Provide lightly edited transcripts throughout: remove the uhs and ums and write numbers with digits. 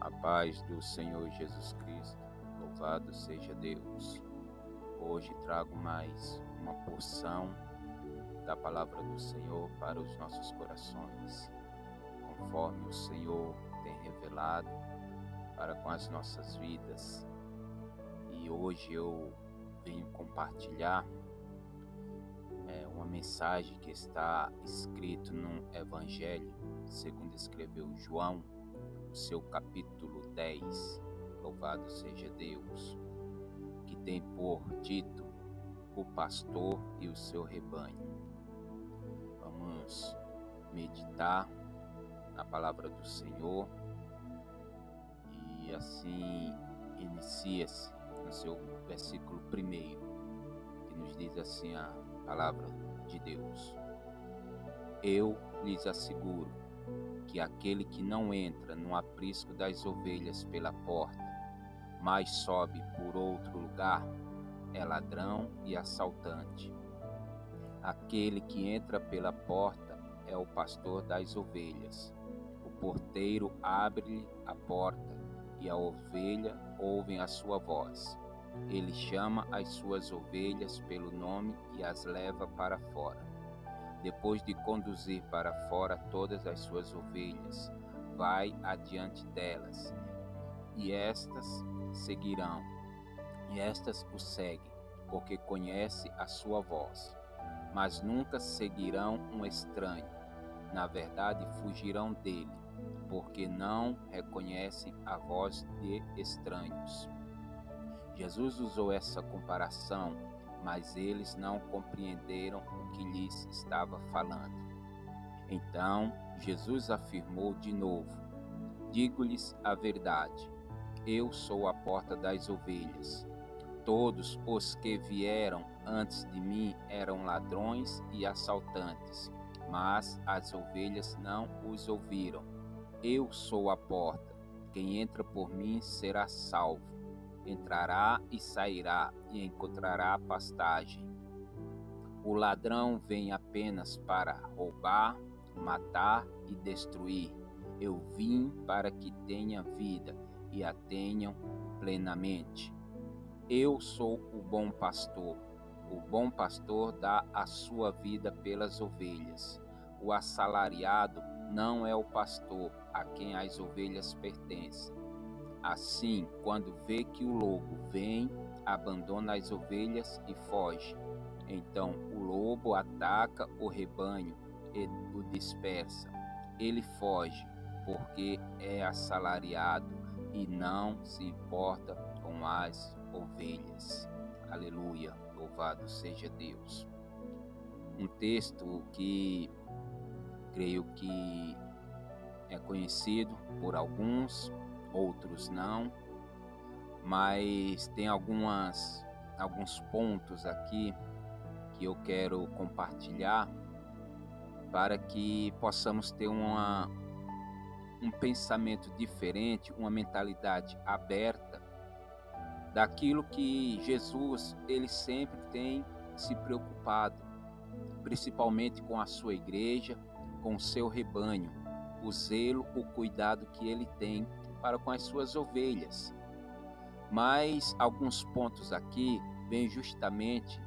A paz do Senhor Jesus Cristo, louvado seja Deus. Hoje trago mais uma porção da palavra do Senhor para os nossos corações, conforme o Senhor tem revelado para com as nossas vidas. E hoje eu venho compartilhar uma mensagem que está escrito no Evangelho, segundo escreveu João, no seu capítulo 10, louvado seja Deus, que tem por título O Pastor e o Seu Rebanho. Vamos meditar na palavra do Senhor e assim inicia-se no seu versículo 1, que nos diz assim a palavra de Deus: Eu lhes asseguro que aquele que não entra no aprisco das ovelhas pela porta, mas sobe por outro lugar, é ladrão e assaltante. Aquele que entra pela porta é o pastor das ovelhas. O porteiro abre a porta e a ovelha ouve a sua voz. Ele chama as suas ovelhas pelo nome e as leva para fora. Depois de conduzir para fora todas as suas ovelhas, vai adiante delas, e estas seguirão, e estas o seguem, porque conhece a sua voz. Mas nunca seguirão um estranho, na verdade fugirão dele, porque não reconhecem a voz de estranhos. Jesus usou essa comparação, mas eles não compreenderam o que lhes estava falando. Então, Jesus afirmou de novo: Digo-lhes a verdade, eu sou a porta das ovelhas. Todos os que vieram antes de mim eram ladrões e assaltantes, mas as ovelhas não os ouviram. Eu sou a porta, quem entra por mim será salvo. Entrará e sairá e encontrará pastagem. O ladrão vem apenas para roubar, matar e destruir. Eu vim para que tenham vida e a tenham plenamente. Eu sou o bom pastor. O bom pastor dá a sua vida pelas ovelhas. O assalariado não é o pastor a quem as ovelhas pertencem. Assim, quando vê que o lobo vem, abandona as ovelhas e foge. Então o lobo ataca o rebanho e o dispersa. Ele foge porque é assalariado e não se importa com as ovelhas. Aleluia, louvado seja Deus. Um texto que creio que é conhecido por alguns, outros não, mas tem alguns pontos aqui que eu quero compartilhar para que possamos ter um pensamento diferente, uma mentalidade aberta daquilo que Jesus ele sempre tem se preocupado, principalmente com a sua igreja, com o seu rebanho, o zelo, o cuidado que ele tem para com as suas ovelhas. Mas alguns pontos aqui vêm justamente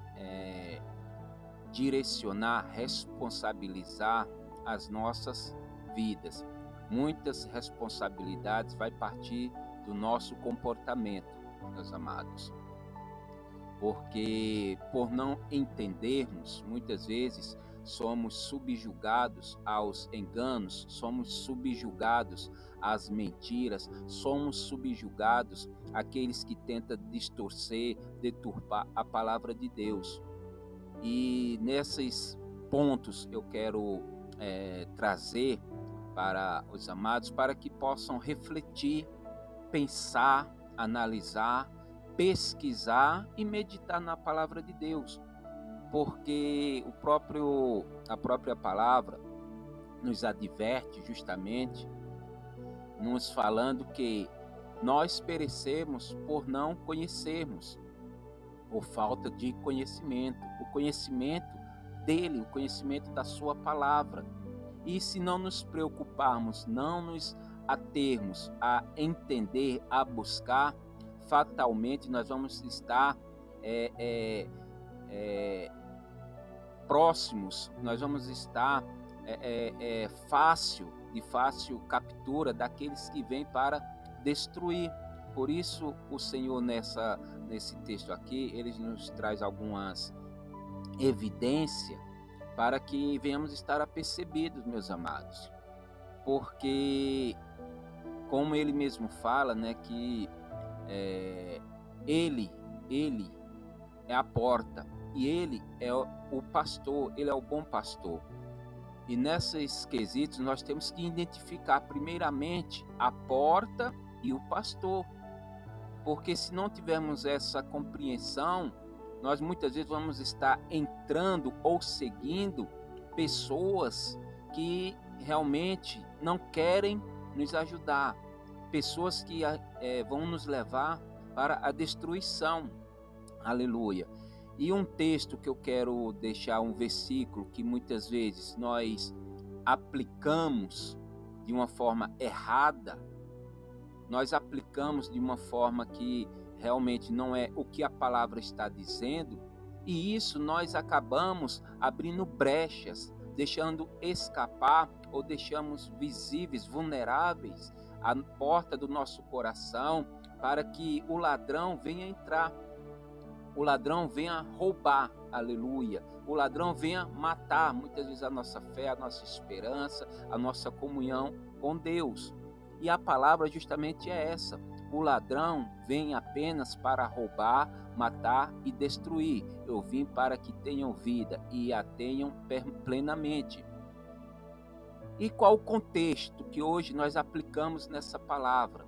direcionar, responsabilizar as nossas vidas. Muitas responsabilidades vai partir do nosso comportamento, meus amados. Porque por não entendermos, muitas vezes somos subjugados aos enganos, somos subjugados às mentiras, somos subjugados àqueles que tentam distorcer, deturpar a palavra de Deus. E nesses pontos eu quero trazer para os amados, para que possam refletir, pensar, analisar, pesquisar e meditar na palavra de Deus, porque a própria palavra nos adverte justamente, nos falando que nós perecemos por não conhecermos, por falta de conhecimento, o conhecimento dele, o conhecimento da sua palavra. E se não nos preocuparmos, não nos a termos, a entender, a buscar, fatalmente nós vamos estar próximos, nós vamos estar de fácil captura daqueles que vêm para destruir. Por isso o Senhor nesse texto aqui, ele nos traz algumas evidências para que venhamos estar apercebidos, meus amados. Porque, como ele mesmo fala, né, que ele é a porta e ele é o pastor, ele é o bom pastor. E nesses quesitos nós temos que identificar primeiramente a porta e o pastor. Porque se não tivermos essa compreensão, nós muitas vezes vamos estar entrando ou seguindo pessoas que realmente não querem nos ajudar, pessoas que vão nos levar para a destruição. Aleluia. E um texto que eu quero deixar, um versículo que muitas vezes nós aplicamos de uma forma errada, nós aplicamos de uma forma que realmente não é o que a palavra está dizendo, e isso nós acabamos abrindo brechas, deixando escapar ou deixamos visíveis, vulneráveis a porta do nosso coração para que o ladrão venha entrar. O ladrão venha roubar, aleluia. O ladrão venha matar, muitas vezes, a nossa fé, a nossa esperança, a nossa comunhão com Deus. E a palavra justamente é essa. O ladrão vem apenas para roubar, matar e destruir. Eu vim para que tenham vida e a tenham plenamente. E qual o contexto que hoje nós aplicamos nessa palavra?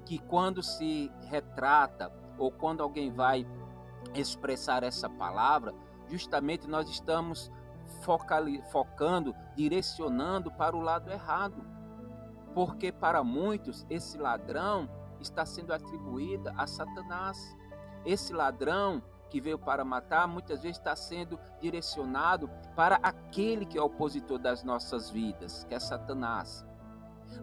Que quando se retrata ou quando alguém vai expressar essa palavra, justamente nós estamos focando, direcionando para o lado errado. Porque para muitos esse ladrão está sendo atribuído a Satanás. Esse ladrão que veio para matar, muitas vezes está sendo direcionado para aquele que é opositor das nossas vidas, que é Satanás.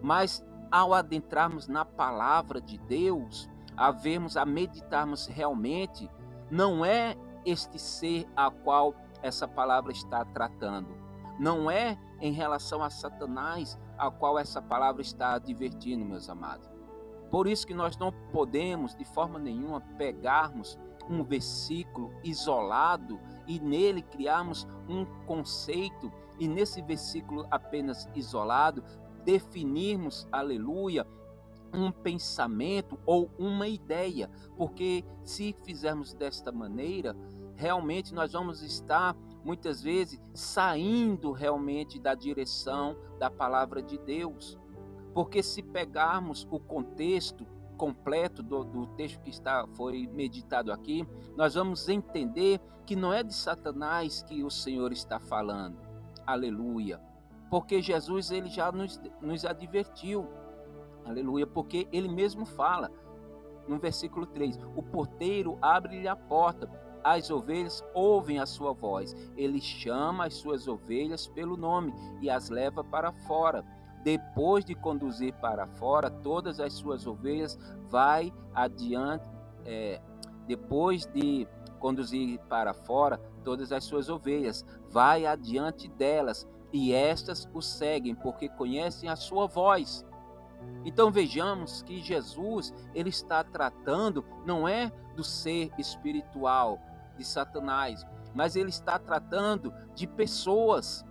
Mas ao adentrarmos na palavra de Deus, a meditarmos realmente, não é este ser a qual essa palavra está tratando. Não é em relação a Satanás a qual essa palavra está advertindo, meus amados. Por isso que nós não podemos, de forma nenhuma, pegarmos um versículo isolado e nele criarmos um conceito e nesse versículo apenas isolado definirmos, aleluia, um pensamento ou uma ideia, porque se fizermos desta maneira, realmente nós vamos estar muitas vezes saindo realmente da direção da palavra de Deus. Porque se pegarmos o contexto completo do texto que foi meditado aqui, nós vamos entender que não é de Satanás que o Senhor está falando. Aleluia. Porque Jesus ele já nos advertiu. Aleluia, porque ele mesmo fala no versículo 3, o porteiro abre-lhe a porta, as ovelhas ouvem a sua voz, ele chama as suas ovelhas pelo nome e as leva para fora. Depois de conduzir para fora todas as suas ovelhas, vai adiante, depois de conduzir para fora todas as suas ovelhas, vai adiante delas, e estas o seguem, porque conhecem a sua voz. Então vejamos que Jesus ele está tratando não é do ser espiritual de Satanás, mas ele está tratando de pessoas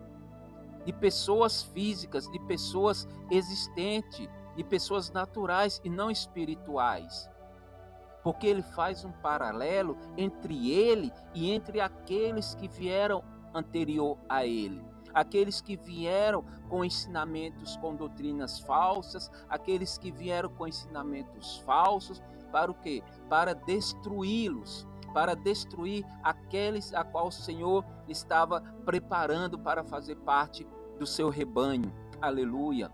físicas, de pessoas existentes, de pessoas naturais e não espirituais. Porque ele faz um paralelo entre ele e entre aqueles que vieram anterior a ele. Aqueles que vieram com ensinamentos, com doutrinas falsas, aqueles que vieram com ensinamentos falsos, para o quê? Para destruí-los, para destruir aqueles a qual o Senhor estava preparando para fazer parte do seu rebanho. Aleluia.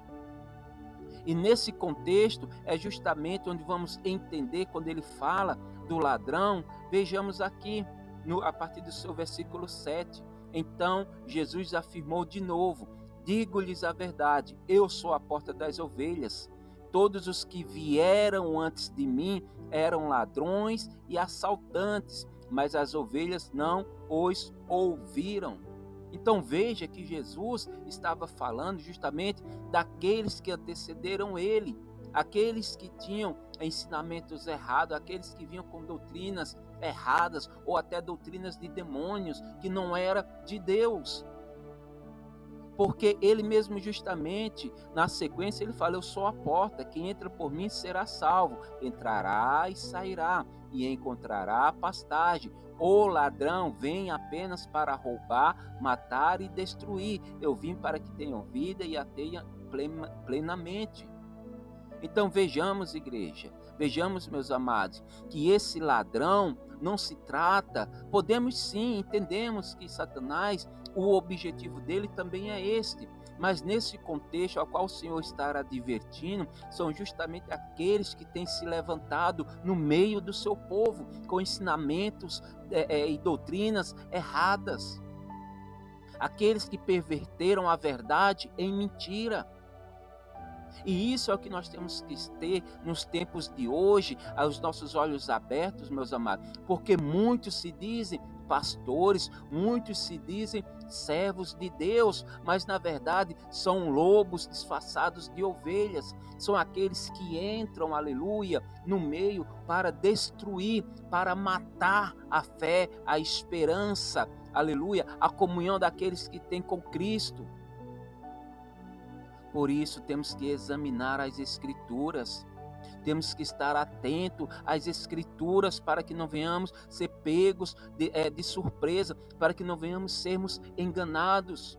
E nesse contexto é justamente onde vamos entender quando ele fala do ladrão. Vejamos aqui, a partir do seu versículo 7. Então Jesus afirmou de novo: Digo-lhes a verdade, eu sou a porta das ovelhas. Todos os que vieram antes de mim eram ladrões e assaltantes, mas as ovelhas não os ouviram. Então veja que Jesus estava falando justamente daqueles que antecederam ele, aqueles que tinham ensinamentos errados, aqueles que vinham com doutrinas erradas ou até doutrinas de demônios que não era de Deus. Porque ele mesmo justamente, na sequência, ele fala, eu sou a porta, quem entra por mim será salvo, entrará e sairá, e encontrará pastagem. O ladrão vem apenas para roubar, matar e destruir. Eu vim para que tenham vida e a tenham plenamente. Então vejamos, igreja, vejamos, meus amados, que esse ladrão não se trata, podemos sim, entendemos que Satanás, o objetivo dele também é este, mas nesse contexto ao qual o Senhor está advertindo, são justamente aqueles que têm se levantado no meio do seu povo, com ensinamentos e doutrinas erradas, aqueles que perverteram a verdade em mentira. E isso é o que nós temos que ter nos tempos de hoje, aos nossos olhos abertos, meus amados, porque muitos se dizem pastores, muitos se dizem servos de Deus, mas na verdade são lobos disfarçados de ovelhas, são aqueles que entram, aleluia, no meio para destruir, para matar a fé, a esperança, aleluia, a comunhão daqueles que têm com Cristo. Por isso temos que examinar as Escrituras, temos que estar atento às Escrituras para que não venhamos ser pegos de surpresa, para que não venhamos sermos enganados.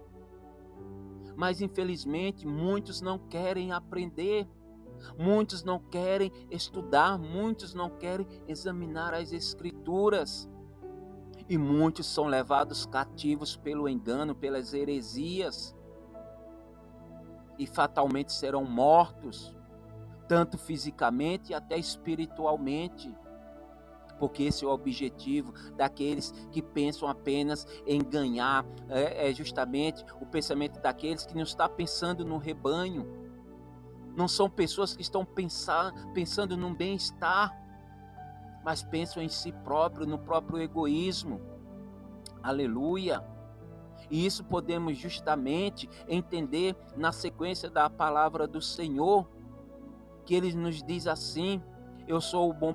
Mas infelizmente muitos não querem aprender, muitos não querem estudar, muitos não querem examinar as Escrituras. E muitos são levados cativos pelo engano, pelas heresias. E fatalmente serão mortos, tanto fisicamente e até espiritualmente, porque esse é o objetivo daqueles que pensam apenas em ganhar, é justamente o pensamento daqueles que não estão pensando no rebanho, não são pessoas que estão pensando no bem-estar, mas pensam em si próprio, no próprio egoísmo, aleluia. E isso podemos justamente entender na sequência da palavra do Senhor, que ele nos diz assim, eu sou o bom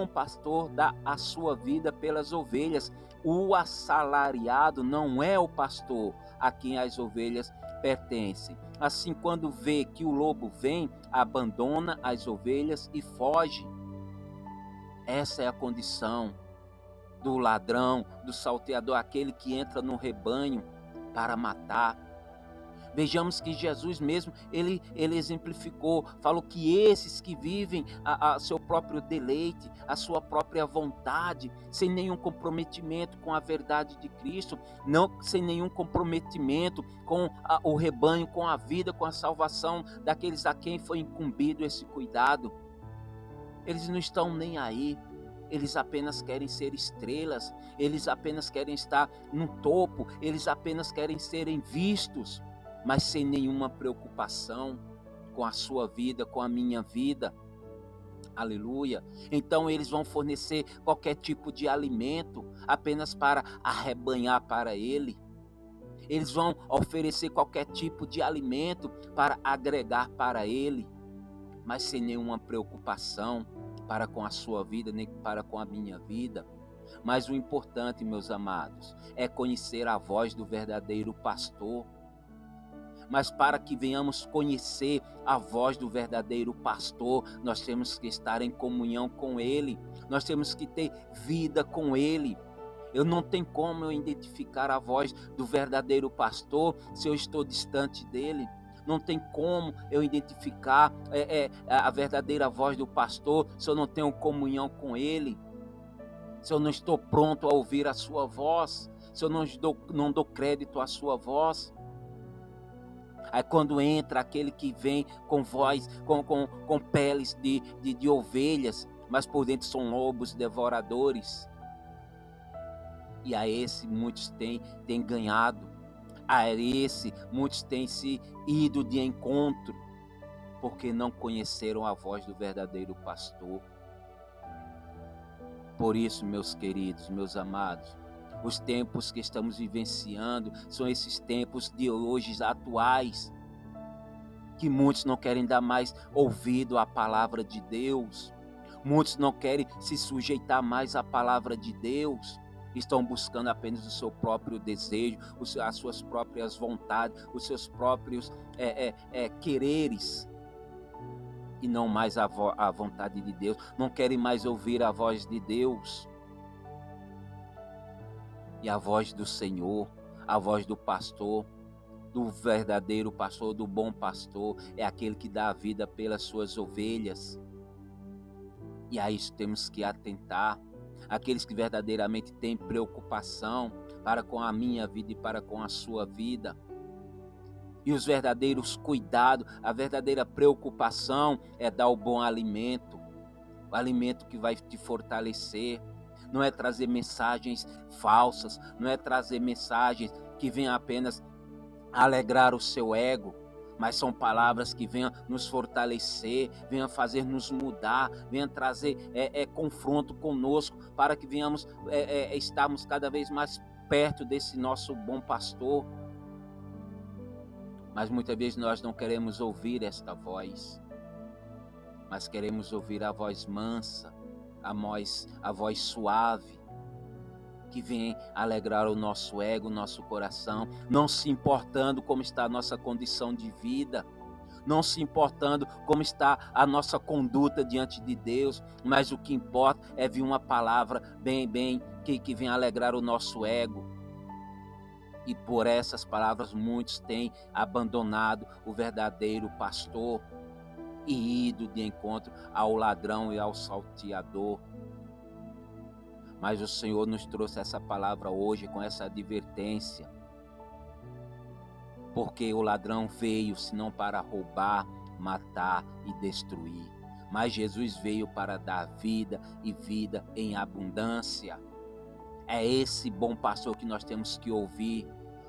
pastor dá a sua vida pelas ovelhas. O assalariado não é o pastor a quem as ovelhas pertencem. Assim, quando vê que o lobo vem, abandona as ovelhas e foge. Essa é a condição do ladrão, do salteador, aquele que entra no rebanho para matar. Vejamos que Jesus mesmo, ele exemplificou, falou que esses que vivem a seu próprio deleite, a sua própria vontade, sem nenhum comprometimento com a verdade de Cristo, não sem nenhum comprometimento com o rebanho, com a vida, com a salvação daqueles a quem foi incumbido esse cuidado. Eles não estão nem aí. Eles apenas querem ser estrelas, eles apenas querem estar no topo, eles apenas querem serem vistos, mas sem nenhuma preocupação com a sua vida, com a minha vida. Aleluia. Então eles vão fornecer qualquer tipo de alimento apenas para arrebanhar para ele. Eles vão oferecer qualquer tipo de alimento para agregar para ele, mas sem nenhuma preocupação para com a sua vida, nem para com a minha vida. Mas o importante, meus amados, é conhecer a voz do verdadeiro pastor. Mas para que venhamos conhecer a voz do verdadeiro pastor, nós temos que estar em comunhão com ele, nós temos que ter vida com ele. Eu não tenho como eu identificar a voz do verdadeiro pastor se eu estou distante dele. Não tem como eu identificar a verdadeira voz do pastor se eu não tenho comunhão com ele, se eu não estou pronto a ouvir a sua voz, se eu não dou crédito à sua voz. Aí quando entra aquele que vem com voz, com peles de ovelhas, mas por dentro são lobos devoradores. E a esse muitos têm ganhado. A esse muitos têm se ido de encontro, porque não conheceram a voz do verdadeiro pastor. Por isso, meus queridos, meus amados, os tempos que estamos vivenciando são esses tempos de hoje atuais, que muitos não querem dar mais ouvido à palavra de Deus, muitos não querem se sujeitar mais à palavra de Deus, estão buscando apenas o seu próprio desejo, as suas próprias vontades, os seus próprios quereres, e não mais a vontade de Deus, não querem mais ouvir a voz de Deus. E a voz do Senhor, a voz do pastor, do verdadeiro pastor, do bom pastor, é aquele que dá a vida pelas suas ovelhas. E a isso temos que atentar. Aqueles que verdadeiramente têm preocupação para com a minha vida e para com a sua vida. E os verdadeiros cuidados, a verdadeira preocupação é dar o bom alimento, o alimento que vai te fortalecer. Não é trazer mensagens falsas, não é trazer mensagens que venham apenas alegrar o seu ego, mas são palavras que venham nos fortalecer, venham fazer nos mudar, venham trazer confronto conosco, para que venhamos estarmos cada vez mais perto desse nosso bom pastor. Mas muitas vezes nós não queremos ouvir esta voz, mas queremos ouvir a voz mansa, a voz suave, que vem alegrar o nosso ego, o nosso coração, não se importando como está a nossa condição de vida, não se importando como está a nossa conduta diante de Deus, mas o que importa é vir uma palavra que vem alegrar o nosso ego. E por essas palavras muitos têm abandonado o verdadeiro pastor e ido de encontro ao ladrão e ao salteador. Mas o Senhor nos trouxe essa palavra hoje com essa advertência. Porque o ladrão veio senão para roubar, matar e destruir. Mas Jesus veio para dar vida e vida em abundância. É esse bom pastor que nós temos que ouvir.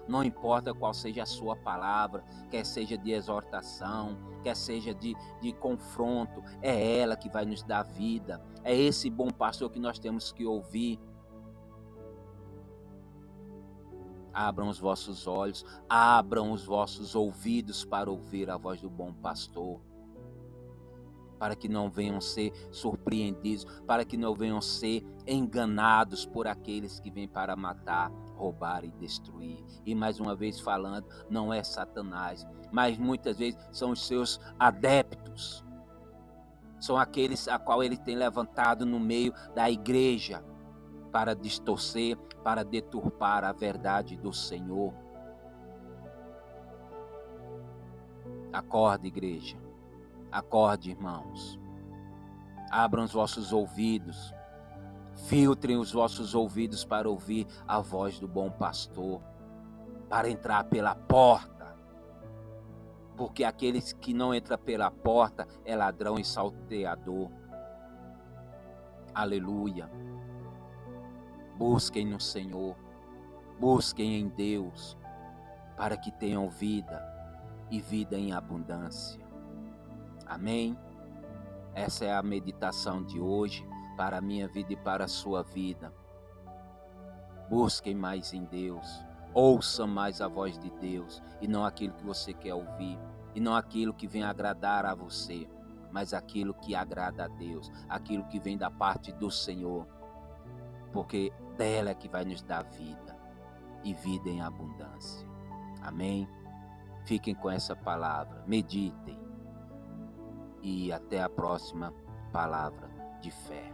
Não importa qual seja a sua palavra, quer seja de exortação, quer seja de confronto, é ela que vai nos dar vida. É esse bom pastor que nós temos que ouvir. Abram os vossos olhos, abram os vossos ouvidos para ouvir a voz do bom pastor. Para que não venham ser surpreendidos, para que não venham ser enganados por aqueles que vêm para matar, roubar e destruir. E mais uma vez falando, não é Satanás, mas muitas vezes são os seus adeptos. São aqueles a qual ele tem levantado no meio da igreja para distorcer, para deturpar a verdade do Senhor. Acorde, igreja. Acorde, irmãos. Abram os vossos ouvidos. Filtrem os vossos ouvidos para ouvir a voz do bom pastor. Para entrar pela porta. Porque aqueles que não entram pela porta é ladrão e salteador. Aleluia. Busquem no Senhor. Busquem em Deus. Para que tenham vida e vida em abundância. Amém? Essa é a meditação de hoje para a minha vida e para a sua vida. Busquem mais em Deus. Ouçam mais a voz de Deus e não aquilo que você quer ouvir. E não aquilo que vem agradar a você, mas aquilo que agrada a Deus. Aquilo que vem da parte do Senhor. Porque dela é que vai nos dar vida e vida em abundância. Amém? Fiquem com essa palavra. Meditem. E até a próxima palavra de fé.